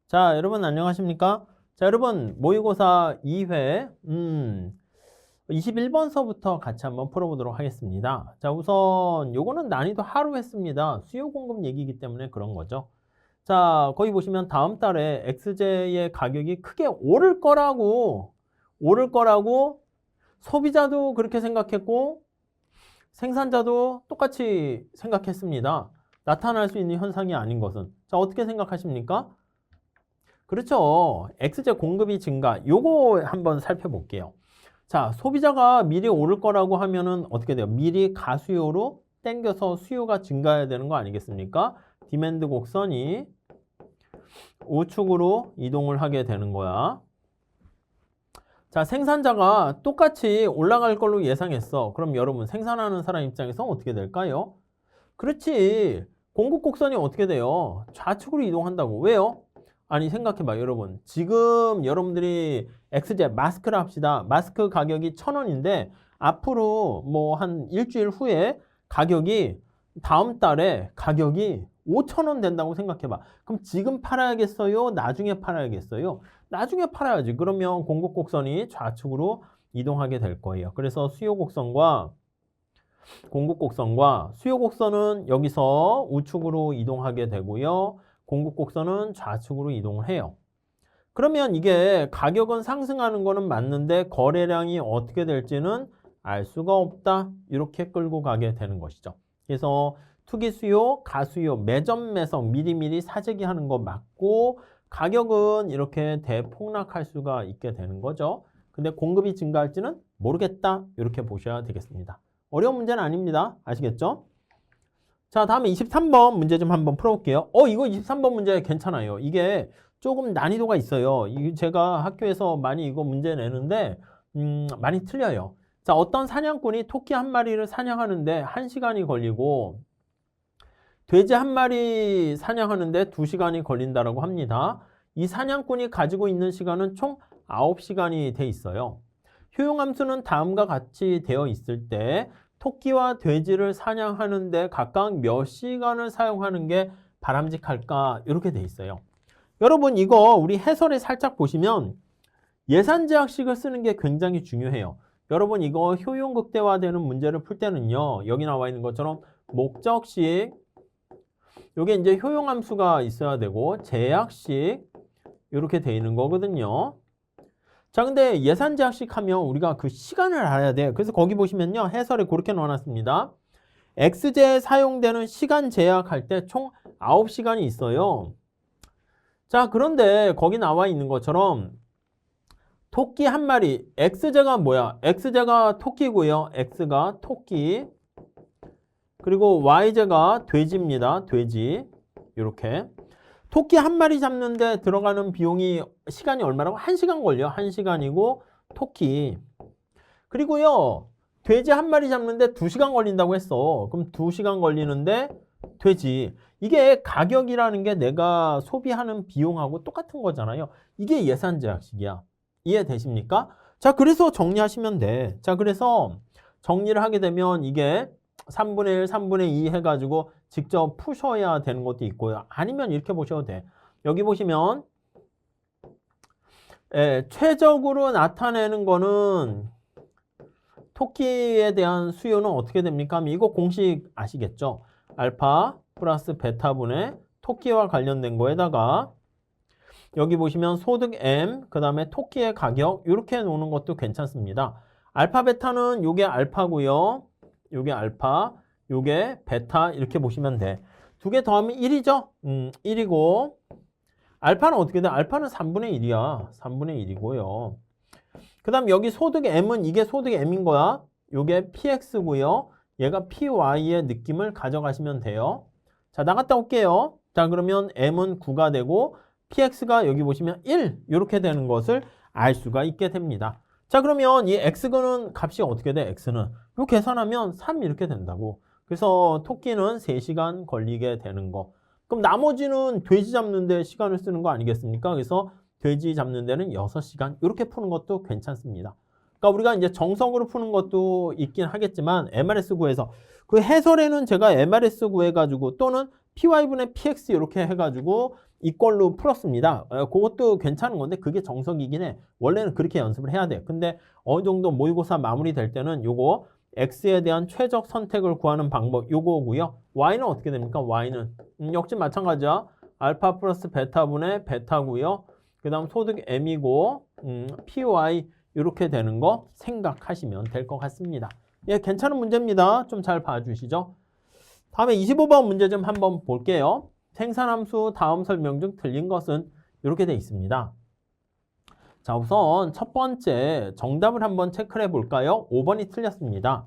자, 여러분 안녕하십니까? 자, 여러분 모의고사 2회 21번서부터 같이 한번 풀어보도록 하겠습니다. 자, 우선 요거는 난이도 하루 했습니다. 수요 공급 얘기이기 때문에 그런 거죠. 자, 거기 보시면 다음 달에 XJ의 가격이 크게 오를 거라고 소비자도 그렇게 생각했고 생산자도 똑같이 생각했습니다. 나타날 수 있는 현상이 아닌 것은. 자, 어떻게 생각하십니까? 그렇죠. XJ 공급이 증가. 요거 한번 살펴볼게요. 자, 소비자가 미리 오를 거라고 하면은 어떻게 돼요? 미리 가수요로 땡겨서 수요가 증가해야 되는 거 아니겠습니까? 디맨드 곡선이 우측으로 이동을 하게 되는 거야. 자, 생산자가 똑같이 올라갈 걸로 예상했어. 그럼 여러분 생산하는 사람 입장에서 어떻게 될까요? 그렇지. 공급 곡선이 어떻게 돼요? 좌측으로 이동한다고. 왜요? 아니 생각해봐 여러분. 지금 여러분들이 XJ 마스크를 합시다. 마스크 가격이 1,000원인데 앞으로 뭐 한 일주일 후에 가격이 다음 달에 가격이 5,000원 된다고 생각해봐. 그럼 지금 팔아야겠어요? 나중에 팔아야겠어요? 나중에 팔아야지. 그러면 공급 곡선이 좌측으로 이동하게 될 거예요. 그래서 수요 곡선과 공급 곡선과 수요 곡선은 여기서 우측으로 이동하게 되고요. 공급 곡선은 좌측으로 이동을 해요. 그러면 이게 가격은 상승하는 거는 맞는데 거래량이 어떻게 될지는 알 수가 없다. 이렇게 끌고 가게 되는 것이죠. 그래서 투기 수요, 가수요, 매점 매석 미리미리 사재기 하는 거 맞고 가격은 이렇게 대폭락할 수가 있게 되는 거죠. 근데 공급이 증가할지는 모르겠다. 이렇게 보셔야 되겠습니다. 어려운 문제는 아닙니다. 아시겠죠? 자, 다음에 23번 문제 좀 한번 풀어볼게요. 이거 23번 문제 괜찮아요. 이게 조금 난이도가 있어요. 제가 학교에서 많이 이거 문제 내는데 많이 틀려요. 자, 어떤 사냥꾼이 토끼 한 마리를 사냥하는데 1시간이 걸리고 돼지 한 마리 사냥하는데 2시간이 걸린다고 합니다. 이 사냥꾼이 가지고 있는 시간은 총 9시간이 돼 있어요. 효용함수는 다음과 같이 되어 있을 때 토끼와 돼지를 사냥하는데 각각 몇 시간을 사용하는 게 바람직할까? 이렇게 돼 있어요. 여러분 이거 우리 해설에 살짝 보시면 예산제약식을 쓰는 게 굉장히 중요해요. 여러분 이거 효용 극대화되는 문제를 풀 때는요. 여기 나와 있는 것처럼 목적식 요게 이제 효용함수가 있어야 되고 제약식 이렇게 돼 있는 거거든요. 자, 근데 예산제약식 하면 우리가 그 시간을 알아야 돼요. 그래서 거기 보시면요. 해설에 그렇게 넣어놨습니다. XJ에 사용되는 시간 제약할 때 총 9시간이 있어요. 자, 그런데 거기 나와 있는 것처럼 토끼 한 마리, XJ가 뭐야? XJ가 토끼고요. X가 토끼. 그리고 YJ가 돼지입니다. 돼지. 이렇게. 토끼 한 마리 잡는데 들어가는 비용이 시간이 얼마라고? 1시간 걸려. 1시간이고 토끼. 그리고요. 돼지 한 마리 잡는데 2시간 걸린다고 했어. 그럼 2시간 걸리는데 돼지. 이게 가격이라는 게 내가 소비하는 비용하고 똑같은 거잖아요. 이게 예산제약식이야. 이해되십니까? 자, 그래서 정리하시면 돼. 자, 그래서 정리를 하게 되면 이게 3분의 1, 3분의 2 해가지고 직접 푸셔야 되는 것도 있고요. 아니면 이렇게 보셔도 돼. 여기 보시면 최적으로 나타내는 거는 토끼에 대한 수요는 어떻게 됩니까? 이거 공식 아시겠죠? 알파 플러스 베타분의 토끼와 관련된 거에다가 여기 보시면 소득 M, 그 다음에 토끼의 가격 이렇게 놓는 것도 괜찮습니다. 알파 베타는 요게 알파고요. 요게 알파, 요게 베타 이렇게 보시면 돼. 두 개 더하면 1이죠? 1이고 알파는 어떻게 돼? 알파는 3분의 1이야. 3분의 1이고요. 그 다음 여기 소득 M은 이게 소득 M인 거야. 요게 PX고요. 얘가 PY의 느낌을 가져가시면 돼요. 자, 나갔다 올게요. 자, 그러면 M은 9가 되고 PX가 여기 보시면 1 이렇게 되는 것을 알 수가 있게 됩니다. 자, 그러면 이 X는 값이 어떻게 돼? X는 요 계산하면 3 이렇게 된다고. 그래서 토끼는 3시간 걸리게 되는 거. 그럼 나머지는 돼지 잡는데 시간을 쓰는 거 아니겠습니까? 그래서 돼지 잡는 데는 6시간 이렇게 푸는 것도 괜찮습니다. 그러니까 우리가 이제 정석으로 푸는 것도 있긴 하겠지만 MRS 구해서 그 해설에는 제가 MRS 구해가지고 또는 py분의 px 이렇게 해가지고 이걸로 풀었습니다. 그것도 괜찮은 건데 그게 정석이긴 해. 원래는 그렇게 연습을 해야 돼. 근데 어느 정도 모의고사 마무리될 때는 요거 x에 대한 최적 선택을 구하는 방법 요거고요. y는 어떻게 됩니까? y는 역시 마찬가지야. 알파 플러스 베타분의 베타고요. 그 다음 소득 m이고 py 이렇게 되는 거 생각하시면 될 것 같습니다. 예, 괜찮은 문제입니다. 좀 잘 봐주시죠. 다음에 25번 문제 좀 한번 볼게요. 생산함수 다음 설명 중 틀린 것은 이렇게 돼 있습니다. 자, 우선 첫 번째 정답을 한번 체크를 해볼까요? 5번이 틀렸습니다.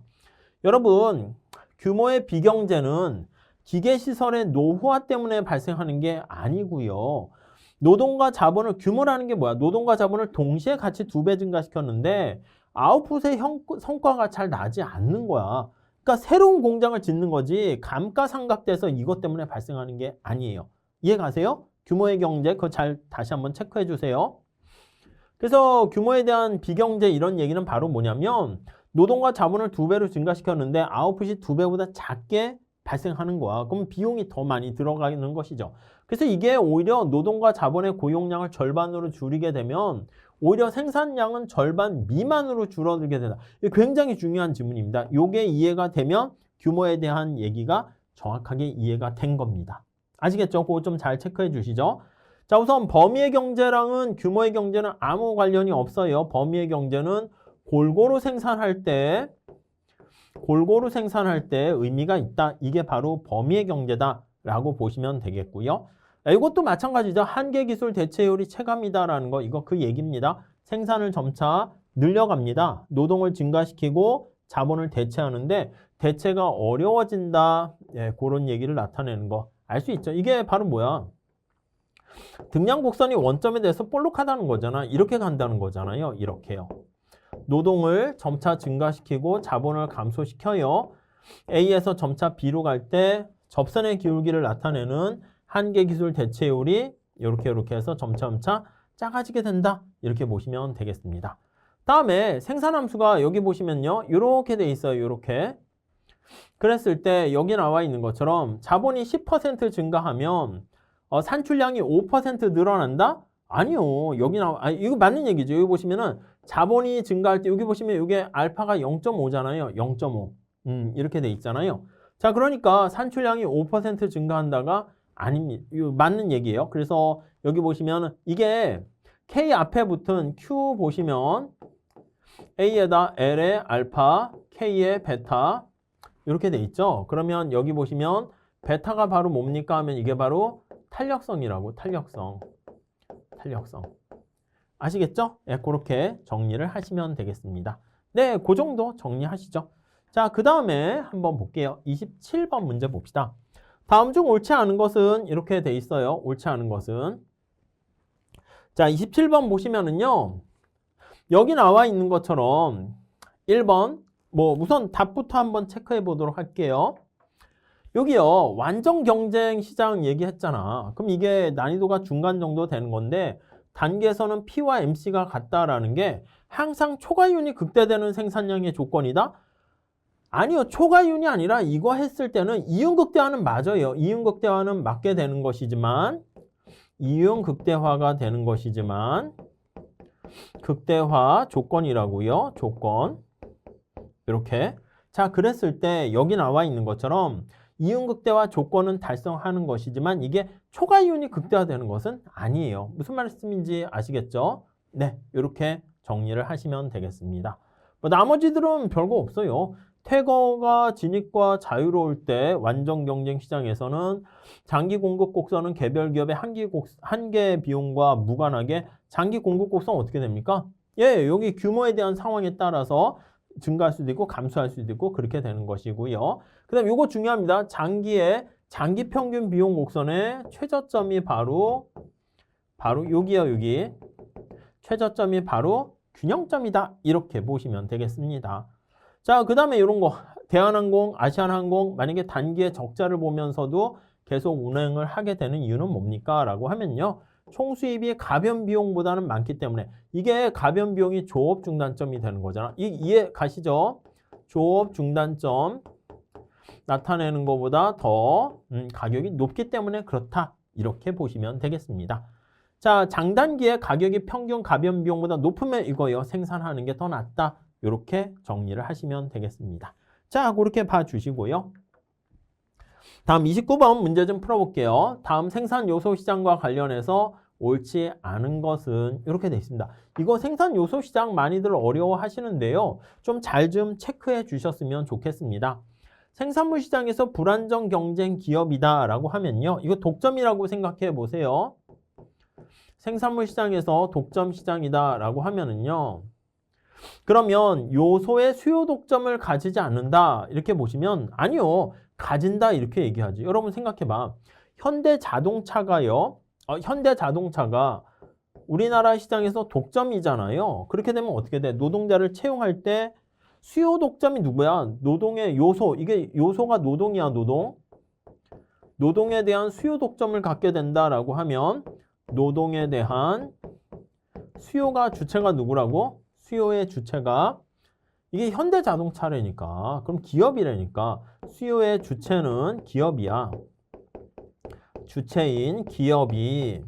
여러분, 규모의 비경제는 기계시설의 노후화 때문에 발생하는 게 아니고요. 노동과 자본을, 규모라는 게 뭐야? 노동과 자본을 동시에 같이 2배 증가시켰는데 아웃풋의 성과가 잘 나지 않는 거야. 그러니까 새로운 공장을 짓는 거지 감가상각돼서 이것 때문에 발생하는 게 아니에요. 이해 가세요? 규모의 경제 그거 잘 다시 한번 체크해 주세요. 그래서 규모에 대한 비경제 이런 얘기는 바로 뭐냐면 노동과 자본을 2배로 증가시켰는데 아웃풋이 2배보다 작게 발생하는 거야. 그럼 비용이 더 많이 들어가는 것이죠. 그래서 이게 오히려 노동과 자본의 고용량을 절반으로 줄이게 되면 오히려 생산량은 절반 미만으로 줄어들게 된다. 이게 굉장히 중요한 지문입니다. 이게 이해가 되면 규모에 대한 얘기가 정확하게 이해가 된 겁니다. 아시겠죠? 그거 좀 잘 체크해 주시죠. 자, 우선 범위의 경제랑은 규모의 경제는 아무 관련이 없어요. 범위의 경제는 골고루 생산할 때 의미가 있다. 이게 바로 범위의 경제다라고 보시면 되겠고요. 이것도 마찬가지죠. 한계기술 대체율이 체감이다라는 거 이거 그 얘기입니다. 생산을 점차 늘려갑니다. 노동을 증가시키고 자본을 대체하는데 대체가 어려워진다. 예, 그런 얘기를 나타내는 거 알 수 있죠. 이게 바로 뭐야? 등량 곡선이 원점에 대해서 볼록하다는 거잖아. 이렇게 간다는 거잖아요. 이렇게요. 노동을 점차 증가시키고 자본을 감소시켜요. A에서 점차 B로 갈 때 접선의 기울기를 나타내는 한계기술 대체율이 이렇게 해서 점차 작아지게 된다. 이렇게 보시면 되겠습니다. 다음에 생산함수가 여기 보시면요. 이렇게 돼 있어요. 이렇게. 그랬을 때 여기 나와 있는 것처럼 자본이 10% 증가하면 산출량이 5% 늘어난다? 아니요. 여기 이거 맞는 얘기죠. 여기 보시면은 자본이 증가할 때 여기 보시면 이게 알파가 0.5잖아요. 0.5. 이렇게 돼 있잖아요. 자, 그러니까 산출량이 5% 증가한다가 아닙니다. 이거 맞는 얘기예요. 그래서 여기 보시면 이게 K 앞에 붙은 Q 보시면 A에다 L에 알파, K에 베타 이렇게 돼 있죠. 그러면 여기 보시면 베타가 바로 뭡니까 하면 이게 바로 탄력성이라고. 탄력성. 아시겠죠? 네, 그렇게 정리를 하시면 되겠습니다. 네, 그 정도 정리하시죠. 자, 그 다음에 한번 볼게요. 27번 문제 봅시다. 다음 중 옳지 않은 것은 이렇게 돼 있어요. 옳지 않은 것은. 자, 27번 보시면은요. 여기 나와 있는 것처럼 1번 우선 답부터 한번 체크해 보도록 할게요. 여기요. 완전 경쟁 시장 얘기했잖아. 그럼 이게 난이도가 중간 정도 되는 건데 단계에서는 P와 MC가 같다라는 게 항상 초과이윤이 극대되는 생산량의 조건이다? 아니요. 초과이윤이 아니라 이거 했을 때는 이윤 극대화는 맞아요. 이윤 극대화는 맞게 되는 것이지만 이윤 극대화가 되는 것이지만 극대화 조건이라고요. 조건. 이렇게. 자, 그랬을 때 여기 나와 있는 것처럼 이윤 극대화 조건은 달성하는 것이지만 이게 초과이윤이 극대화되는 것은 아니에요. 무슨 말씀인지 아시겠죠? 네, 이렇게 정리를 하시면 되겠습니다. 나머지들은 별거 없어요. 퇴거가 진입과 자유로울 때 완전 경쟁 시장에서는 장기 공급 곡선은 개별 기업의 한계 비용과 무관하게 장기 공급 곡선 어떻게 됩니까? 예, 여기 규모에 대한 상황에 따라서 증가할 수도 있고 감소할 수도 있고 그렇게 되는 것이고요. 그 다음 이거 중요합니다. 장기 평균 비용 곡선의 최저점이 바로 여기요. 여기 최저점이 바로 균형점이다. 이렇게 보시면 되겠습니다. 자, 그 다음에 이런 거 대한항공, 아시아나항공 만약에 단기의 적자를 보면서도 계속 운행을 하게 되는 이유는 뭡니까? 라고 하면요. 총수입이 가변 비용보다는 많기 때문에 이게 가변 비용이 조업 중단점이 되는 거잖아. 이해 가시죠? 조업 중단점. 나타내는 것보다 더 가격이 높기 때문에 그렇다. 이렇게 보시면 되겠습니다. 자, 장단기에 가격이 평균 가변 비용보다 높으면 이거요. 생산하는 게 더 낫다. 이렇게 정리를 하시면 되겠습니다. 자, 그렇게 봐주시고요. 다음 29번 문제 좀 풀어볼게요. 다음 생산 요소 시장과 관련해서 옳지 않은 것은 이렇게 돼 있습니다. 이거 생산 요소 시장 많이들 어려워 하시는데요. 좀 잘 좀 체크해 주셨으면 좋겠습니다. 생산물 시장에서 불안정 경쟁 기업이다 라고 하면요. 이거 독점이라고 생각해 보세요. 생산물 시장에서 독점 시장이다 라고 하면은요. 그러면 요소의 수요 독점을 가지지 않는다 이렇게 보시면 아니요. 가진다 이렇게 얘기하지. 여러분 생각해봐. 현대자동차가요. 현대자동차가 우리나라 시장에서 독점이잖아요. 그렇게 되면 어떻게 돼? 노동자를 채용할 때 수요 독점이 누구야? 노동의 요소. 이게 요소가 노동이야, 노동. 노동에 대한 수요 독점을 갖게 된다라고 하면 노동에 대한 수요가 주체가 누구라고? 수요의 주체가 이게 현대자동차라니까. 그럼 기업이라니까. 수요의 주체는 기업이야. 주체인 기업이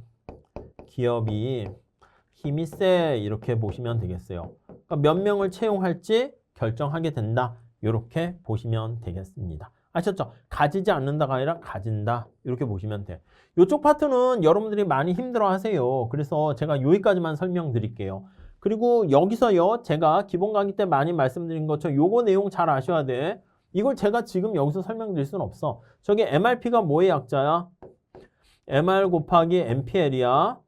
힘이 세 이렇게 보시면 되겠어요. 그러니까 몇 명을 채용할지 결정하게 된다. 이렇게 보시면 되겠습니다. 아셨죠? 가지지 않는다가 아니라 가진다. 이렇게 보시면 돼. 이쪽 파트는 여러분들이 많이 힘들어 하세요. 그래서 제가 여기까지만 설명드릴게요. 그리고 여기서요. 제가 기본 강의 때 많이 말씀드린 것처럼 요거 내용 잘 아셔야 돼. 이걸 제가 지금 여기서 설명드릴 수는 없어. 저기 MRP가 뭐의 약자야? MR 곱하기 MPL이야.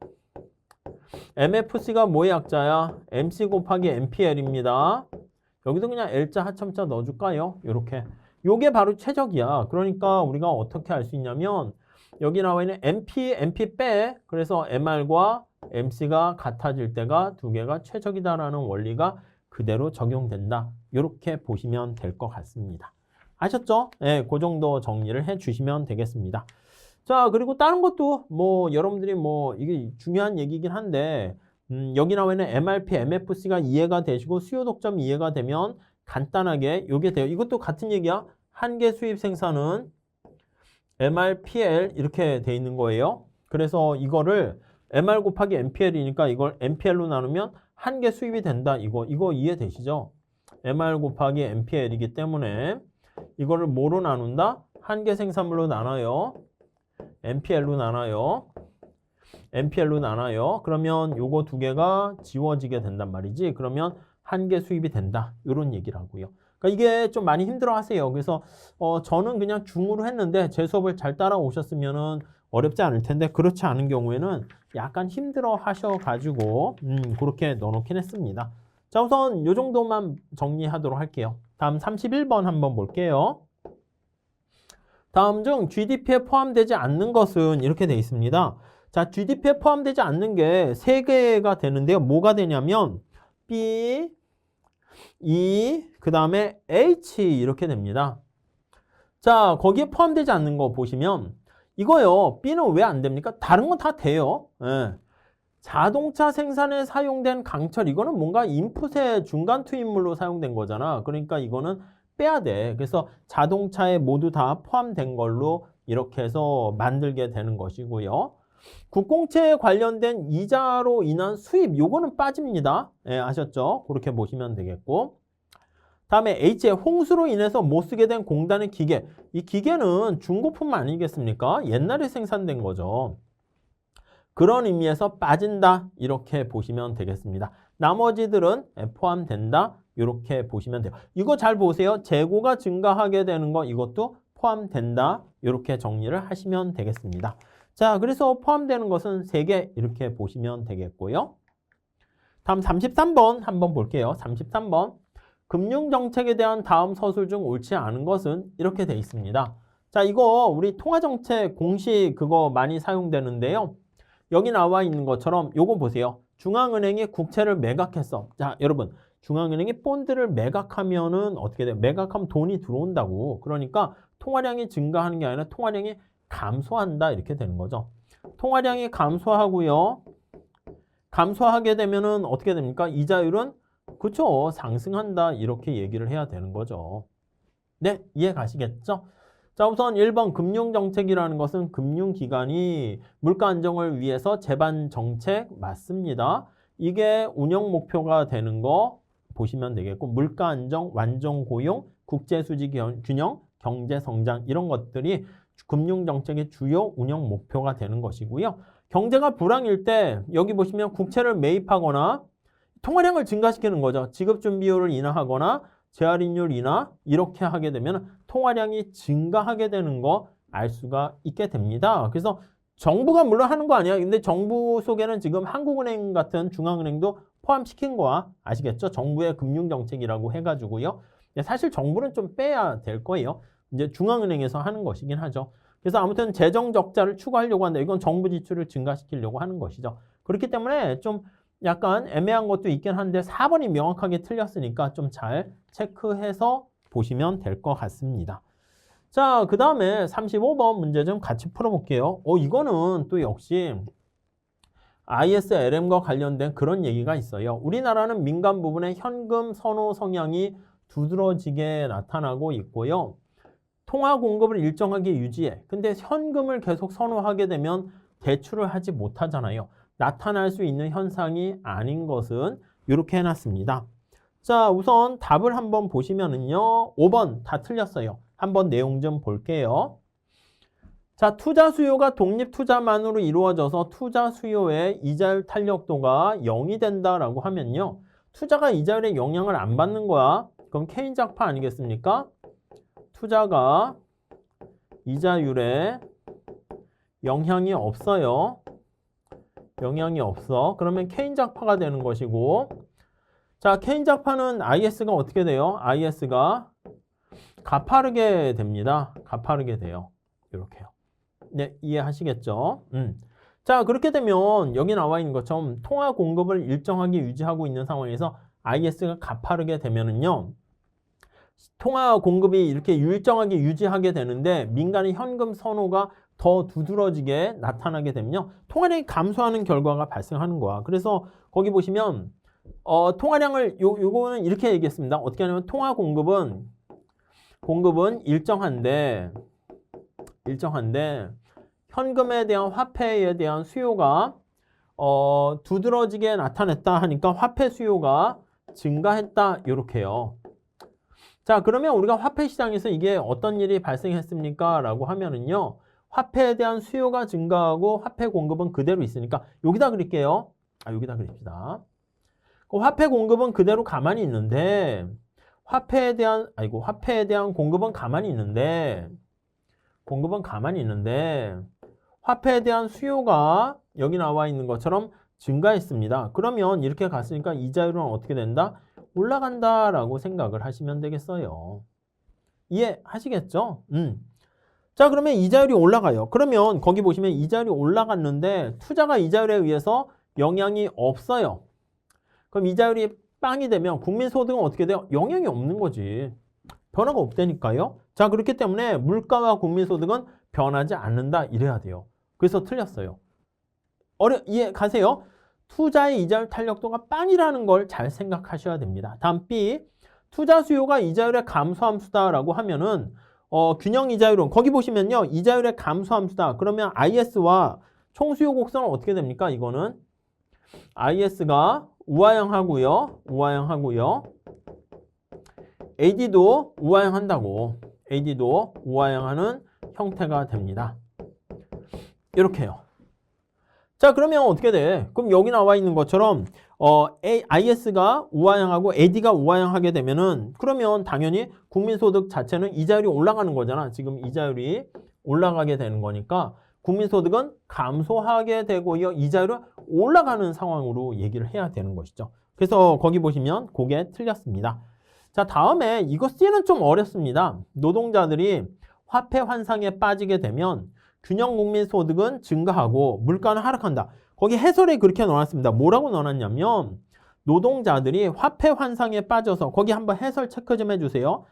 MFC가 뭐의 약자야? MC 곱하기 MPL입니다. 여기도 그냥 L자 하첨자 넣어줄까요? 이렇게. 요게 바로 최적이야. 그러니까 우리가 어떻게 할 수 있냐면 여기 나와 있는 MP 빼. 그래서 MR과 MC가 같아질 때가 두 개가 최적이다라는 원리가 그대로 적용된다. 이렇게 보시면 될 것 같습니다. 아셨죠? 네, 그 정도 정리를 해 주시면 되겠습니다. 자, 그리고 다른 것도 뭐 여러분들이 뭐 이게 중요한 얘기긴 한데 여기 나와 있는 MRP, MFC가 이해가 되시고 수요 독점 이해가 되면 간단하게 요게 돼요. 이것도 같은 얘기야. 한계 수입 생산은 MRPL 이렇게 돼 있는 거예요. 그래서 이거를 MR 곱하기 MPL이니까 이걸 MPL로 나누면 한계 수입이 된다. 이거 이해되시죠? MR 곱하기 MPL이기 때문에 이거를 뭐로 나눈다? 한계 생산물로 나눠요. MPL로 나눠요. MPL로 나눠요. 그러면 요거 두 개가 지워지게 된단 말이지. 그러면 한계 수입이 된다. 이런 얘기를 하고요. 그러니까 이게 좀 많이 힘들어 하세요. 그래서 저는 그냥 중으로 했는데 제 수업을 잘 따라오셨으면은 어렵지 않을 텐데 그렇지 않은 경우에는 약간 힘들어 하셔가지고 그렇게 넣어놓긴 했습니다. 자, 우선 요 정도만 정리하도록 할게요. 다음 31번 한번 볼게요. 다음 중 GDP에 포함되지 않는 것은 이렇게 되어 있습니다. 자, GDP에 포함되지 않는 게 3개가 되는데요. 뭐가 되냐면 B, E, 그 다음에 H 이렇게 됩니다. 자, 거기에 포함되지 않는 거 보시면 이거요. B는 왜 안 됩니까? 다른 건 다 돼요. 예. 자동차 생산에 사용된 강철 이거는 뭔가 인풋의 중간 투입물로 사용된 거잖아. 그러니까 이거는 빼야 돼. 그래서 자동차에 모두 다 포함된 걸로 이렇게 해서 만들게 되는 것이고요. 국공채에 관련된 이자로 인한 수입 요거는 빠집니다. 예, 아셨죠? 그렇게 보시면 되겠고. 다음에 H에 홍수로 인해서 못 쓰게 된 공단의 기계. 이 기계는 중고품 아니겠습니까? 옛날에 생산된 거죠. 그런 의미에서 빠진다. 이렇게 보시면 되겠습니다. 나머지들은 포함된다. 이렇게 보시면 돼요. 이거 잘 보세요. 재고가 증가하게 되는 거 이것도 포함된다. 이렇게 정리를 하시면 되겠습니다. 자, 그래서 포함되는 것은 3개 이렇게 보시면 되겠고요. 다음 33번 한번 볼게요. 33번. 금융정책에 대한 다음 서술 중 옳지 않은 것은 이렇게 돼 있습니다. 자, 이거 우리 통화정책 공식 그거 많이 사용되는데요. 여기 나와 있는 것처럼 요거 보세요. 중앙은행이 국채를 매각했어. 자, 여러분. 중앙은행이 본드를 매각하면은 어떻게 돼요? 매각하면 돈이 들어온다고. 그러니까 통화량이 증가하는 게 아니라 통화량이 감소한다. 이렇게 되는 거죠. 통화량이 감소하고요. 감소하게 되면은 어떻게 됩니까? 이자율은 그쵸. 상승한다. 이렇게 얘기를 해야 되는 거죠. 네, 이해 가시겠죠? 자, 우선 1번 금융정책이라는 것은 금융기관이 물가 안정을 위해서 제반 정책 맞습니다. 이게 운영 목표가 되는 거 보시면 되겠고 물가 안정, 완전 고용, 국제수지 균형, 경제 성장 이런 것들이 금융정책의 주요 운영 목표가 되는 것이고요. 경제가 불황일 때 여기 보시면 국채를 매입하거나 통화량을 증가시키는 거죠. 지급준비율을 인하하거나 재할인율 인하 이렇게 하게 되면 통화량이 증가하게 되는 거 알 수가 있게 됩니다. 그래서 정부가 물론 하는 거 아니야. 근데 정부 속에는 지금 한국은행 같은 중앙은행도 포함시킨 거야. 아시겠죠? 정부의 금융정책이라고 해가지고요. 사실 정부는 좀 빼야 될 거예요. 이제 중앙은행에서 하는 것이긴 하죠. 그래서 아무튼 재정 적자를 추구하려고 한다. 이건 정부 지출을 증가시키려고 하는 것이죠. 그렇기 때문에 좀 약간 애매한 것도 있긴 한데 4번이 명확하게 틀렸으니까 좀 잘 체크해서 보시면 될 것 같습니다. 자, 그 다음에 35번 문제 좀 같이 풀어볼게요. 이거는 또 역시 ISLM과 관련된 그런 얘기가 있어요. 우리나라는 민간 부분의 현금 선호 성향이 두드러지게 나타나고 있고요. 통화 공급을 일정하게 유지해. 근데 현금을 계속 선호하게 되면 대출을 하지 못하잖아요. 나타날 수 있는 현상이 아닌 것은 이렇게 해놨습니다. 자, 우선 답을 한번 보시면은요. 5번 다 틀렸어요. 한번 내용 좀 볼게요. 자, 투자 수요가 독립 투자만으로 이루어져서 투자 수요의 이자율 탄력도가 0이 된다라고 하면요. 투자가 이자율에 영향을 안 받는 거야. 그럼 케인즈 학파 아니겠습니까? 투자가 이자율에 영향이 없어요. 영향이 없어. 그러면 케인즈 학파가 되는 것이고, 자, 케인즈 학파는 IS가 어떻게 돼요? IS가 가파르게 됩니다. 가파르게 돼요. 이렇게요. 네, 이해하시겠죠? 자, 그렇게 되면 여기 나와 있는 것처럼 통화 공급을 일정하게 유지하고 있는 상황에서 IS가 가파르게 되면은요. 통화 공급이 이렇게 일정하게 유지하게 되는데 민간의 현금 선호가 더 두드러지게 나타나게 되면요. 통화량이 감소하는 결과가 발생하는 거야. 그래서 거기 보시면 통화량을 요거는 이렇게 얘기했습니다. 어떻게 하냐면 통화 공급은 일정한데 현금에 대한 화폐에 대한 수요가 두드러지게 나타냈다 하니까 화폐 수요가 증가했다 이렇게요. 자, 그러면 우리가 화폐 시장에서 이게 어떤 일이 발생했습니까? 라고 하면은요. 화폐에 대한 수요가 증가하고 화폐 공급은 그대로 있으니까 여기다 그릴게요. 여기다 그립시다. 화폐 공급은 그대로 가만히 있는데 화폐에 대한 공급은 가만히 있는데 화폐에 대한 수요가 여기 나와 있는 것처럼 증가했습니다. 그러면 이렇게 갔으니까 이자율은 어떻게 된다? 올라간다라고 생각을 하시면 되겠어요. 이해하시겠죠? 자, 그러면 이자율이 올라가요. 그러면 거기 보시면 이자율이 올라갔는데 투자가 이자율에 의해서 영향이 없어요. 그럼 이자율이 빵이 되면 국민소득은 어떻게 돼요? 영향이 없는 거지. 변화가 없다니까요. 자, 그렇기 때문에 물가와 국민소득은 변하지 않는다 이래야 돼요. 그래서 틀렸어요. 이해 가세요? 투자의 이자율 탄력도가 빵이라는 걸 잘 생각하셔야 됩니다. 다음 B, 투자 수요가 이자율의 감소함수다라고 하면은 균형 이자율은 거기 보시면요. 이자율의 감소함수다. 그러면 IS와 총수요 곡선은 어떻게 됩니까? 이거는 IS가 우하향하고요. AD도 우하향한다고. AD도 우하향하는 형태가 됩니다. 이렇게요. 자, 그러면 어떻게 돼? 그럼 여기 나와 있는 것처럼 IS가 우하향하고 AD가 우하향하게 되면은 그러면 당연히 국민소득 자체는 이자율이 올라가는 거잖아. 지금 이자율이 올라가게 되는 거니까 국민소득은 감소하게 되고요. 이자율은 올라가는 상황으로 얘기를 해야 되는 것이죠. 그래서 거기 보시면 그게 틀렸습니다. 자, 다음에 이거 C는 좀 어렵습니다. 노동자들이 화폐 환상에 빠지게 되면 균형 국민소득은 증가하고 물가는 하락한다. 거기 해설에 그렇게 넣어놨습니다. 뭐라고 넣어놨냐면 노동자들이 화폐 환상에 빠져서 거기 한번 해설 체크 좀 해주세요.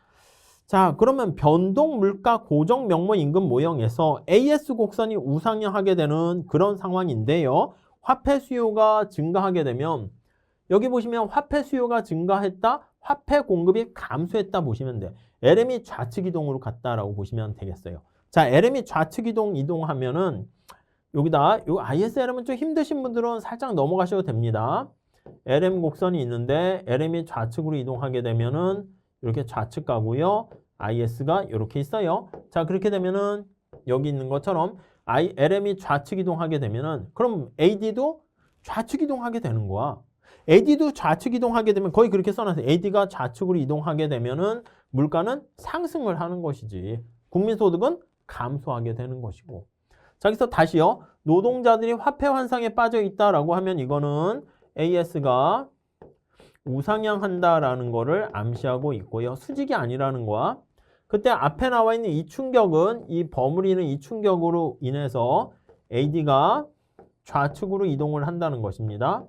자, 그러면 변동 물가 고정 명목 임금 모형에서 AS 곡선이 우상향하게 되는 그런 상황인데요. 화폐 수요가 증가하게 되면 여기 보시면 화폐 수요가 증가했다. 화폐 공급이 감소했다 보시면 돼. LM이 좌측 이동으로 갔다라고 보시면 되겠어요. 자, LM이 좌측 이동하면은 여기다 요 ISLM은 좀 힘드신 분들은 살짝 넘어가셔도 됩니다. LM 곡선이 있는데 LM이 좌측으로 이동하게 되면은 이렇게 좌측 가고요. IS가 이렇게 있어요. 자, 그렇게 되면은 여기 있는 것처럼 LM이 좌측 이동하게 되면은 그럼 AD도 좌측 이동하게 되는 거야. AD도 좌측 이동하게 되면 거의 그렇게 써놨어요. AD가 좌측으로 이동하게 되면은 물가는 상승을 하는 것이지. 국민소득은 감소하게 되는 것이고. 자, 여기서 다시요. 노동자들이 화폐 환상에 빠져 있다라고 하면 이거는 AS가 우상향한다라는 거를 암시하고 있고요. 수직이 아니라는 거야. 그때 앞에 나와 있는 이 충격은 이 버무리는 이 충격으로 인해서 AD가 좌측으로 이동을 한다는 것입니다.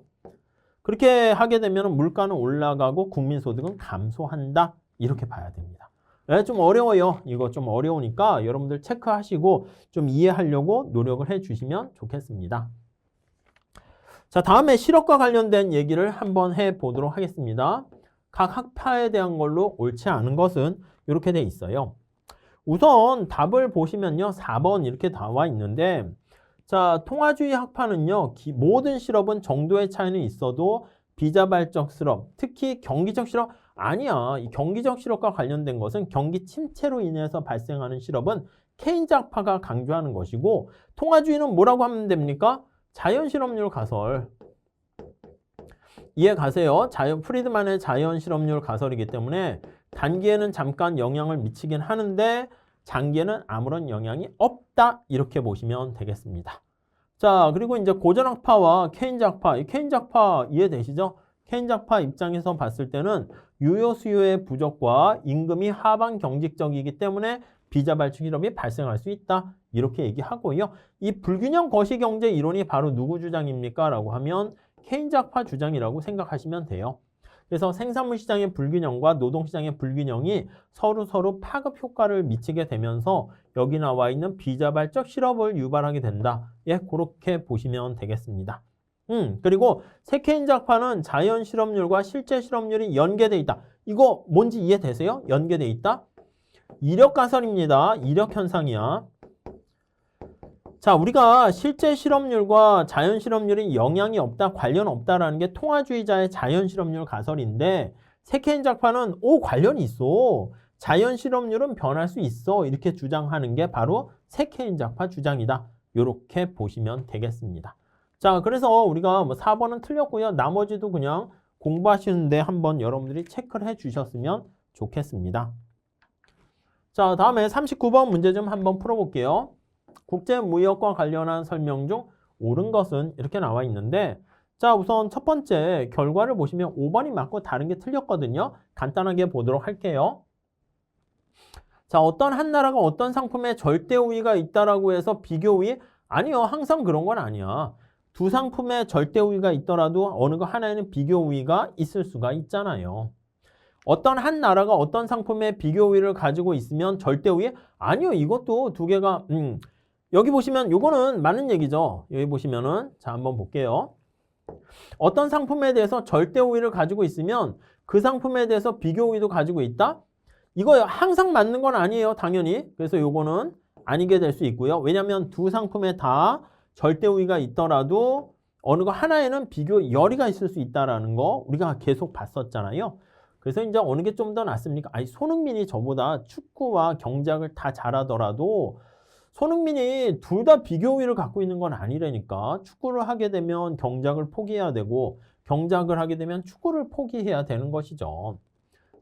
그렇게 하게 되면 물가는 올라가고 국민소득은 감소한다. 이렇게 봐야 됩니다. 네, 좀 어려워요. 이거 좀 어려우니까 여러분들 체크하시고 좀 이해하려고 노력을 해주시면 좋겠습니다. 자, 다음에 실업과 관련된 얘기를 한번 해보도록 하겠습니다. 각 학파에 대한 걸로 옳지 않은 것은 이렇게 돼 있어요. 우선 답을 보시면요. 4번 이렇게 나와 있는데 자, 통화주의 학파는요. 모든 실업은 정도의 차이는 있어도 비자발적 실업, 특히 경기적 실업 아니야. 이 경기적 실업과 관련된 것은 경기 침체로 인해서 발생하는 실업은 케인즈 학파가 강조하는 것이고 통화주의는 뭐라고 하면 됩니까? 자연실업률 가설. 이해 가세요? 프리드만의 자연실업률 가설이기 때문에 단기에는 잠깐 영향을 미치긴 하는데 장기에는 아무런 영향이 없다. 이렇게 보시면 되겠습니다. 자, 그리고 이제 고전학파와 케인즈 학파. 이 케인즈 학파 이해되시죠? 케인즈 학파 입장에서 봤을 때는 유효 수요의 부족과 임금이 하방 경직적이기 때문에 비자발적 실업이 발생할 수 있다. 이렇게 얘기하고요. 이 불균형 거시경제 이론이 바로 누구 주장입니까? 라고 하면 케인즈 학파 주장이라고 생각하시면 돼요. 그래서 생산물 시장의 불균형과 노동 시장의 불균형이 서로 파급 효과를 미치게 되면서 여기 나와 있는 비자발적 실업을 유발하게 된다. 예, 그렇게 보시면 되겠습니다. 그리고 새 케인즈 학파는 자연 실업률과 실제 실업률이 연계돼 있다. 이거 뭔지 이해되세요? 연계돼 있다? 이력 가설입니다. 이력 현상이야. 자, 우리가 실제 실업률과 자연 실업률이 영향이 없다, 관련 없다라는 게 통화주의자의 자연 실업률 가설인데 새 케인즈 학파는 관련이 있어. 자연 실업률은 변할 수 있어. 이렇게 주장하는 게 바로 새 케인즈 학파 주장이다. 이렇게 보시면 되겠습니다. 자, 그래서 우리가 4번은 틀렸고요. 나머지도 그냥 공부하시는데 한번 여러분들이 체크를 해 주셨으면 좋겠습니다. 자, 다음에 39번 문제 좀 한번 풀어볼게요. 국제무역과 관련한 설명 중 옳은 것은 이렇게 나와 있는데 자, 우선 첫 번째 결과를 보시면 5번이 맞고 다른 게 틀렸거든요. 간단하게 보도록 할게요. 자, 어떤 한 나라가 어떤 상품에 절대 우위가 있다라고 해서 비교 우위? 아니요. 항상 그런 건 아니야. 두 상품에 절대 우위가 있더라도 어느 거 하나에는 비교 우위가 있을 수가 있잖아요. 어떤 한 나라가 어떤 상품에 비교 우위를 가지고 있으면 절대 우위? 아니요. 이것도 두 개가 여기 보시면 요거는 맞는 얘기죠. 여기 보시면은 자, 한번 볼게요. 어떤 상품에 대해서 절대 우위를 가지고 있으면 그 상품에 대해서 비교 우위도 가지고 있다? 이거 항상 맞는 건 아니에요. 당연히. 그래서 요거는 아니게 될 수 있고요. 왜냐하면 두 상품에 다 절대 우위가 있더라도 어느 거 하나에는 비교 열의가 있을 수 있다라는 거 우리가 계속 봤었잖아요. 그래서 이제 어느 게 좀 더 낫습니까? 아니, 손흥민이 저보다 축구와 경제학을 다 잘하더라도 손흥민이 둘 다 비교 우위를 갖고 있는 건 아니라니까. 축구를 하게 되면 경제학을 포기해야 되고 경제학을 하게 되면 축구를 포기해야 되는 것이죠.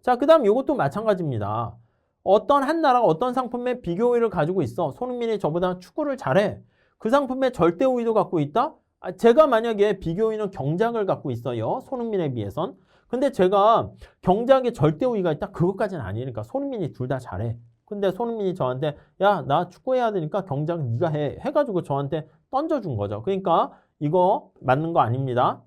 자, 그 다음 이것도 마찬가지입니다. 어떤 한 나라가 어떤 상품에 비교 우위를 가지고 있어. 손흥민이 저보다 축구를 잘해. 그 상품에 절대 우위도 갖고 있다? 제가 만약에 비교 우위는 경제학을 갖고 있어요. 손흥민에 비해선. 근데 제가 경제학에 절대 우위가 있다? 그것까지는 아니니까. 손흥민이 둘 다 잘해. 근데 손흥민이 저한테 야, 나 축구해야 되니까 경제학 네가 해. 해가지고 저한테 던져준 거죠. 그러니까 이거 맞는 거 아닙니다.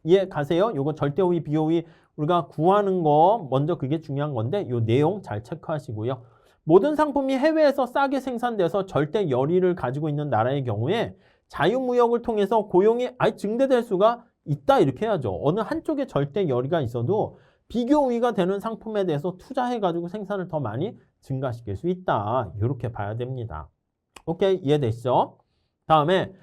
이해 가세요? 이거 절대 우위, 비교 우위 우리가 구하는 거 먼저 그게 중요한 건데 이 내용 잘 체크하시고요. 모든 상품이 해외에서 싸게 생산돼서 절대 열의를 가지고 있는 나라의 경우에 자유무역을 통해서 고용이 증대될 수가 있다 이렇게 해야죠. 어느 한쪽에 절대 열의가 있어도 비교 우위가 되는 상품에 대해서 투자해가지고 생산을 더 많이 증가시킬 수 있다. 이렇게 봐야 됩니다. 오케이, 이해되시죠? 다음에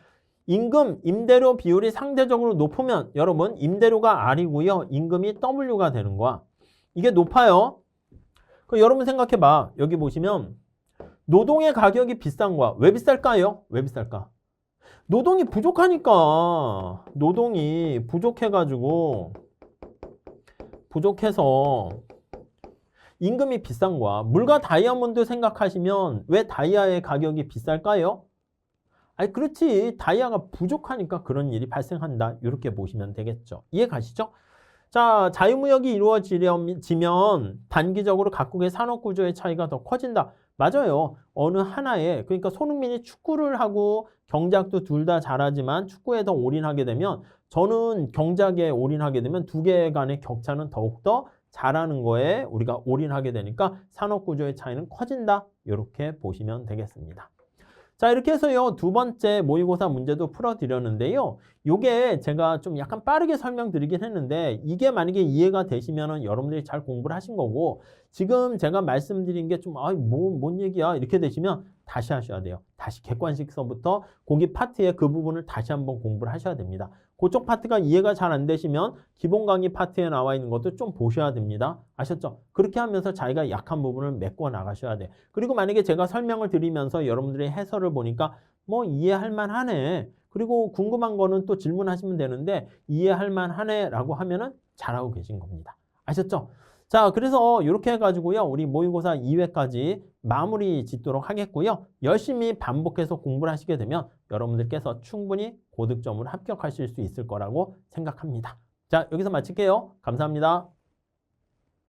임금, 임대료 비율이 상대적으로 높으면 여러분 임대료가 R이고요. 임금이 W가 되는 거야. 이게 높아요. 그 여러분 생각해봐. 여기 보시면 노동의 가격이 비싼 거야. 왜 비쌀까요? 왜 비쌀까? 노동이 부족하니까. 노동이 부족해서 임금이 비싼 거야. 물과 다이아몬드 생각하시면 왜 다이아의 가격이 비쌀까요? 아니 그렇지. 다이아가 부족하니까 그런 일이 발생한다. 이렇게 보시면 되겠죠. 이해 가시죠? 자, 자유무역이 이루어지면 단기적으로 각국의 산업구조의 차이가 더 커진다. 맞아요. 어느 하나에, 그러니까 손흥민이 축구를 하고 경작도 둘 다 잘하지만 축구에 더 올인하게 되면 저는 경작에 올인하게 되면 두 개 간의 격차는 더욱더 잘하는 거에 우리가 올인하게 되니까 산업구조의 차이는 커진다. 이렇게 보시면 되겠습니다. 자, 이렇게 해서요, 두 번째 모의고사 문제도 풀어드렸는데요. 요게 제가 좀 약간 빠르게 설명드리긴 했는데, 이게 만약에 이해가 되시면은 여러분들이 잘 공부를 하신 거고, 지금 제가 말씀드린 게 좀, 뭔 얘기야? 이렇게 되시면 다시 하셔야 돼요. 다시 객관식서부터 거기 파트에 그 부분을 다시 한번 공부를 하셔야 됩니다. 그쪽 파트가 이해가 잘 안 되시면 기본 강의 파트에 나와 있는 것도 좀 보셔야 됩니다. 아셨죠? 그렇게 하면서 자기가 약한 부분을 메꿔 나가셔야 돼. 그리고 만약에 제가 설명을 드리면서 여러분들의 해설을 보니까 뭐 이해할 만하네. 그리고 궁금한 거는 또 질문하시면 되는데 이해할 만하네 라고 하면은 잘하고 계신 겁니다. 아셨죠? 자, 그래서 이렇게 해가지고요. 우리 모의고사 2회까지 마무리 짓도록 하겠고요. 열심히 반복해서 공부를 하시게 되면 여러분들께서 충분히 고득점으로 합격하실 수 있을 거라고 생각합니다. 자, 여기서 마칠게요. 감사합니다.